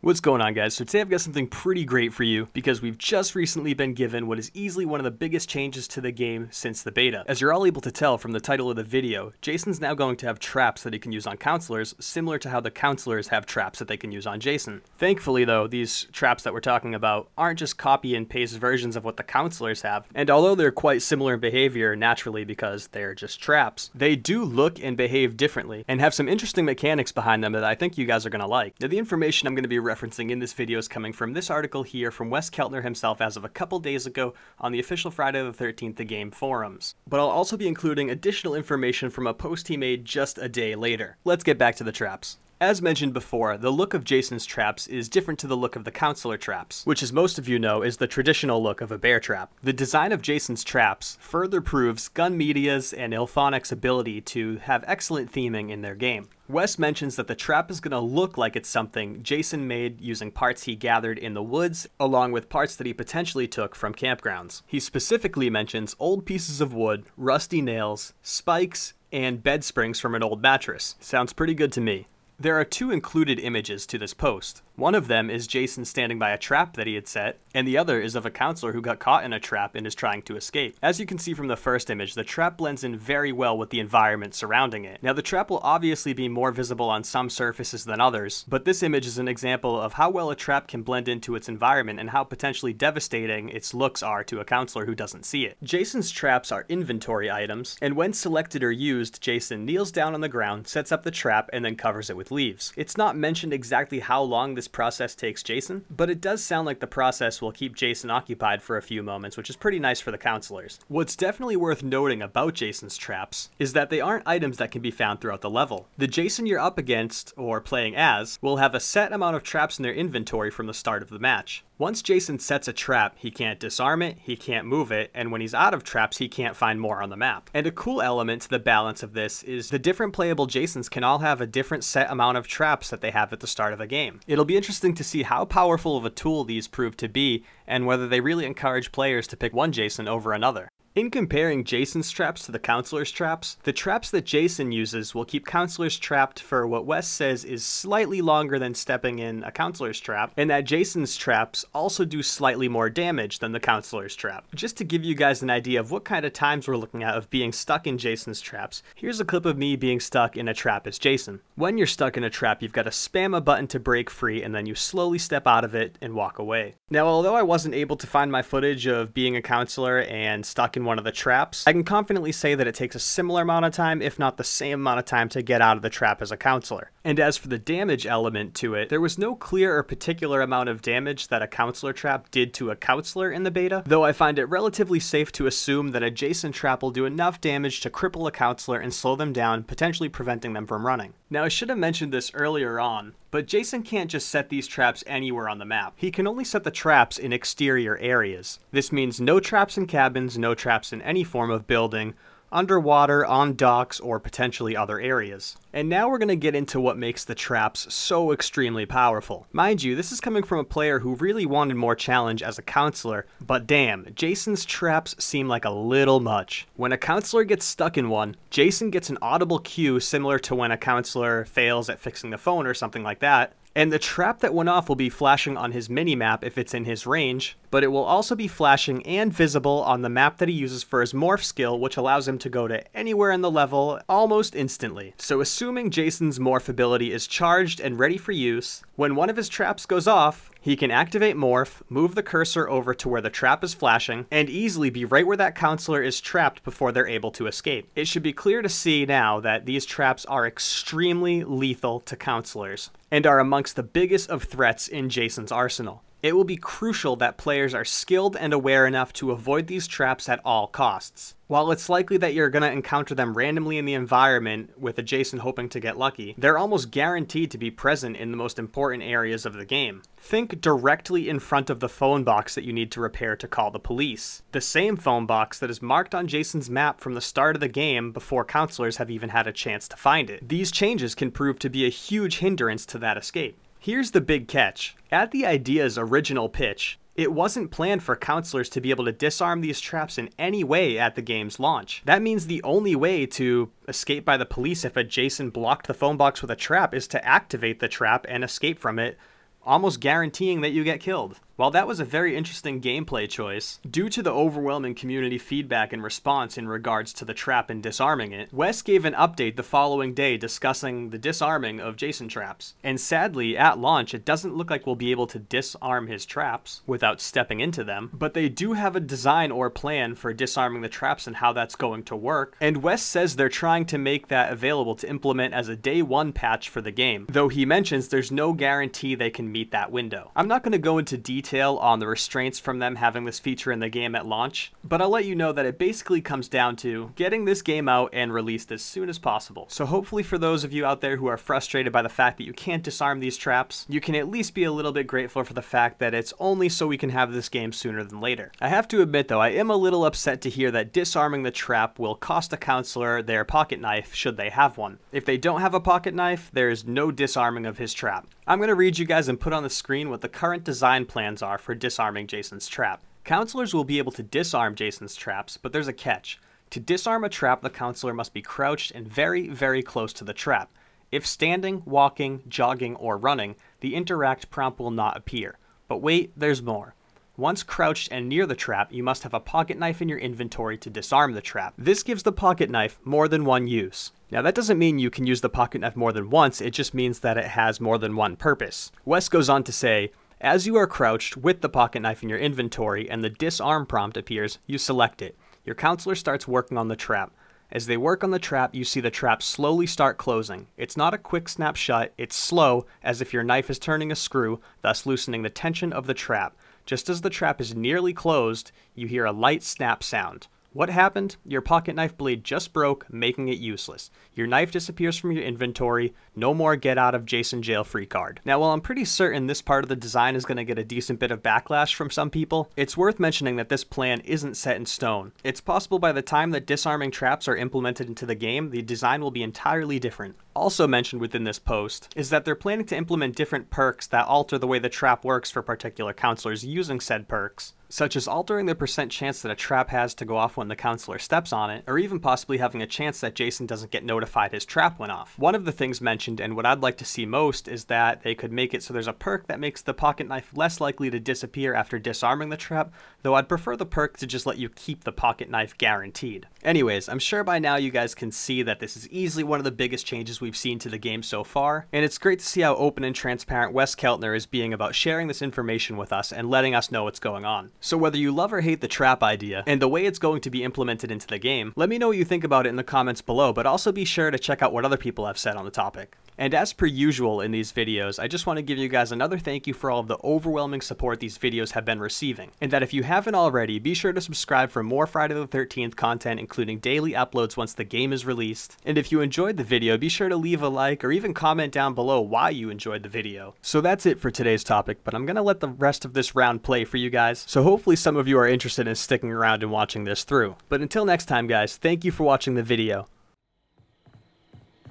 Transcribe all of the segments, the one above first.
What's going on, guys? So today I've got something pretty great for you because we've just recently been given what is easily one of the biggest changes to the game since the beta. As you're all able to tell from the title of the video, Jason's now going to have traps that he can use on counselors, similar to how the counselors have traps that they can use on Jason. Thankfully though, these traps that we're talking about aren't just copy and paste versions of what the counselors have, and although they're quite similar in behavior naturally because they're just traps, they do look and behave differently and have some interesting mechanics behind them that I think you guys are going to like. Now, the information I'm going to be referencing in this video is coming from this article here from Wes Keltner himself as of a couple days ago on the official Friday the 13th The Game forums. But I'll also be including additional information from a post he made just a day later. Let's get back to the traps. As mentioned before, the look of Jason's traps is different to the look of the counselor traps, which as most of you know is the traditional look of a bear trap. The design of Jason's traps further proves Gun Media's and Ilphonic's ability to have excellent theming in their game. Wes mentions that the trap is going to look like it's something Jason made using parts he gathered in the woods, along with parts that he potentially took from campgrounds. He specifically mentions old pieces of wood, rusty nails, spikes, and bed springs from an old mattress. Sounds pretty good to me. There are two included images to this post. One of them is Jason standing by a trap that he had set, and the other is of a counselor who got caught in a trap and is trying to escape. As you can see from the first image, the trap blends in very well with the environment surrounding it. Now, the trap will obviously be more visible on some surfaces than others, but this image is an example of how well a trap can blend into its environment and how potentially devastating its looks are to a counselor who doesn't see it. Jason's traps are inventory items, and when selected or used, Jason kneels down on the ground, sets up the trap, and then covers it with leaves. It's not mentioned exactly how long this process takes Jason, but it does sound like the process will keep Jason occupied for a few moments, which is pretty nice for the counselors. What's definitely worth noting about Jason's traps is that they aren't items that can be found throughout the level. The Jason you're up against, or playing as, will have a set amount of traps in their inventory from the start of the match. Once Jason sets a trap, he can't disarm it, he can't move it, and when he's out of traps, he can't find more on the map. And a cool element to the balance of this is the different playable Jasons can all have a different set amount of traps that they have at the start of the game. It'll be interesting to see how powerful of a tool these prove to be, and whether they really encourage players to pick one Jason over another. In comparing Jason's traps to the counselor's traps, the traps that Jason uses will keep counselors trapped for what Wes says is slightly longer than stepping in a counselor's trap, and that Jason's traps also do slightly more damage than the counselor's trap. Just to give you guys an idea of what kind of times we're looking at of being stuck in Jason's traps, here's a clip of me being stuck in a trap as Jason. When you're stuck in a trap, you've got to spam a button to break free, and then you slowly step out of it and walk away. Now, although I wasn't able to find my footage of being a counselor and stuck in one of the traps, I can confidently say that it takes a similar amount of time, if not the same amount of time, to get out of the trap as a counselor. And as for the damage element to it, there was no clear or particular amount of damage that a counselor trap did to a counselor in the beta, though I find it relatively safe to assume that a Jason trap will do enough damage to cripple a counselor and slow them down, potentially preventing them from running. Now, I should have mentioned this earlier on, but Jason can't just set these traps anywhere on the map. He can only set the traps in exterior areas. This means no traps in cabins, no traps in any form of building, underwater, on docks, or potentially other areas. And now we're going to get into what makes the traps so extremely powerful. Mind you, this is coming from a player who really wanted more challenge as a counselor, but damn, Jason's traps seem like a little much. When a counselor gets stuck in one, Jason gets an audible cue similar to when a counselor fails at fixing the phone or something like that, and the trap that went off will be flashing on his minimap if it's in his range, but it will also be flashing and visible on the map that he uses for his morph skill, which allows him to go to anywhere in the level almost instantly. So assuming Jason's morph ability is charged and ready for use, when one of his traps goes off, he can activate morph, move the cursor over to where the trap is flashing, and easily be right where that counselor is trapped before they're able to escape. It should be clear to see now that these traps are extremely lethal to counselors, and are amongst the biggest of threats in Jason's arsenal. It will be crucial that players are skilled and aware enough to avoid these traps at all costs. While it's likely that you're going to encounter them randomly in the environment with a Jason hoping to get lucky, they're almost guaranteed to be present in the most important areas of the game. Think directly in front of the phone box that you need to repair to call the police. The same phone box that is marked on Jason's map from the start of the game before counselors have even had a chance to find it. These changes can prove to be a huge hindrance to that escape. Here's the big catch. At the idea's original pitch, it wasn't planned for counselors to be able to disarm these traps in any way at the game's launch. That means the only way to escape by the police if a Jason blocked the phone box with a trap is to activate the trap and escape from it almost guaranteeing that you get killed. While that was a very interesting gameplay choice, due to the overwhelming community feedback and response in regards to the trap and disarming it, Wes gave an update the following day discussing the disarming of Jason traps. And sadly, at launch, it doesn't look like we'll be able to disarm his traps without stepping into them, but they do have a design or plan for disarming the traps and how that's going to work. And Wes says they're trying to make that available to implement as a day one patch for the game, though he mentions there's no guarantee they can meet that window. I'm not going to go into detail on the restraints from them having this feature in the game at launch, but I'll let you know that it basically comes down to getting this game out and released as soon as possible. So hopefully for those of you out there who are frustrated by the fact that you can't disarm these traps, you can at least be a little bit grateful for the fact that it's only so we can have this game sooner than later. I have to admit though, I am a little upset to hear that disarming the trap will cost a counselor their pocket knife should they have one. If they don't have a pocket knife, there is no disarming of his trap. I'm going to read you guys and put on the screen what the current design plans are for disarming Jason's trap. Counselors will be able to disarm Jason's traps, but there's a catch. To disarm a trap, the counselor must be crouched and very, very close to the trap. If standing, walking, jogging, or running, the interact prompt will not appear. But wait, there's more. Once crouched and near the trap, you must have a pocket knife in your inventory to disarm the trap. This gives the pocket knife more than one use. Now that doesn't mean you can use the pocket knife more than once, it just means that it has more than one purpose. Wes goes on to say, as you are crouched with the pocket knife in your inventory and the disarm prompt appears, you select it. Your counselor starts working on the trap. As they work on the trap, you see the trap slowly start closing. It's not a quick snap shut, it's slow, as if your knife is turning a screw, thus loosening the tension of the trap. Just as the trap is nearly closed, you hear a light snap sound. What happened? Your pocket knife blade just broke, making it useless. Your knife disappears from your inventory. No more get out of Jason jail free card. Now, while I'm pretty certain this part of the design is going to get a decent bit of backlash from some people, it's worth mentioning that this plan isn't set in stone. It's possible by the time that disarming traps are implemented into the game, the design will be entirely different. Also mentioned within this post is that they're planning to implement different perks that alter the way the trap works for particular counselors using said perks, such as altering the percent chance that a trap has to go off when the counselor steps on it, or even possibly having a chance that Jason doesn't get notified his trap went off. One of the things mentioned, and what I'd like to see most, is that they could make it so there's a perk that makes the pocket knife less likely to disappear after disarming the trap, though I'd prefer the perk to just let you keep the pocket knife guaranteed. Anyways, I'm sure by now you guys can see that this is easily one of the biggest changes we've seen to the game so far, and it's great to see how open and transparent Wes Keltner is being about sharing this information with us and letting us know what's going on. So whether you love or hate the trap idea and the way it's going to be implemented into the game, let me know what you think about it in the comments below, but also be sure to check out what other people have said on the topic. And as per usual in these videos, I just want to give you guys another thank you for all of the overwhelming support these videos have been receiving. And that if you haven't already, be sure to subscribe for more Friday the 13th content, including daily uploads once the game is released. And if you enjoyed the video, be sure to leave a like or even comment down below why you enjoyed the video. So that's it for today's topic, but I'm going to let the rest of this round play for you guys. So hopefully some of you are interested in sticking around and watching this through. But until next time, guys, thank you for watching the video.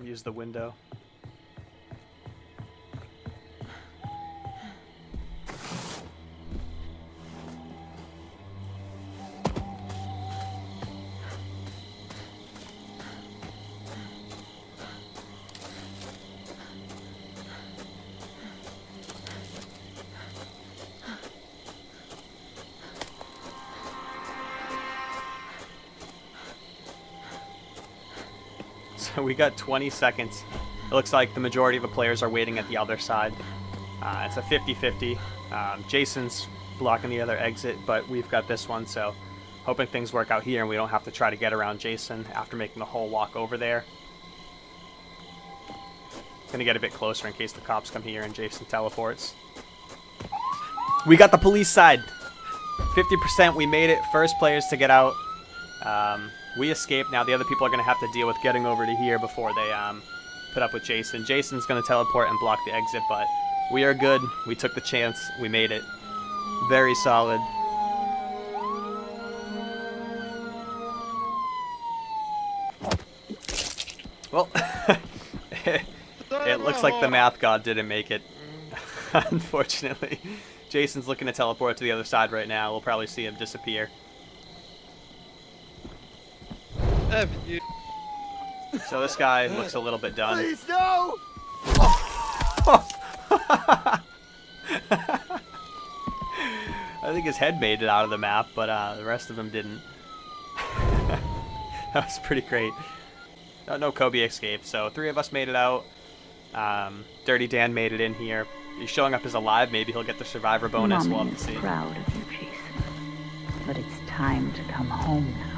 Use the window. So we got 20 seconds. It looks like the majority of the players are waiting at the other side. It's a 50-50. Jason's blocking the other exit, but we've got this one, so hoping things work out here and we don't have to try to get around Jason after making the whole walk over there. Gonna get a bit closer in case the cops come here and Jason teleports. We got the police side. 50%, we made it. First players to get out. We escaped. Now the other people are going to have to deal with getting over to here before they put up with Jason. Jason's going to teleport and block the exit, but we are good. We took the chance. We made it. Very solid. Well, it looks like the math god didn't make it, unfortunately. Jason's looking to teleport to the other side right now. We'll probably see him disappear. So this guy looks a little bit done. Please, no! I think his head made it out of the map, but the rest of them didn't. That was pretty great. No Kobe escaped, so 3 of us made it out. Dirty Dan made it in here. He's showing up as alive. Maybe he'll get the survivor bonus. We'll have to see. Proud of you, Jason. But it's time to come home now.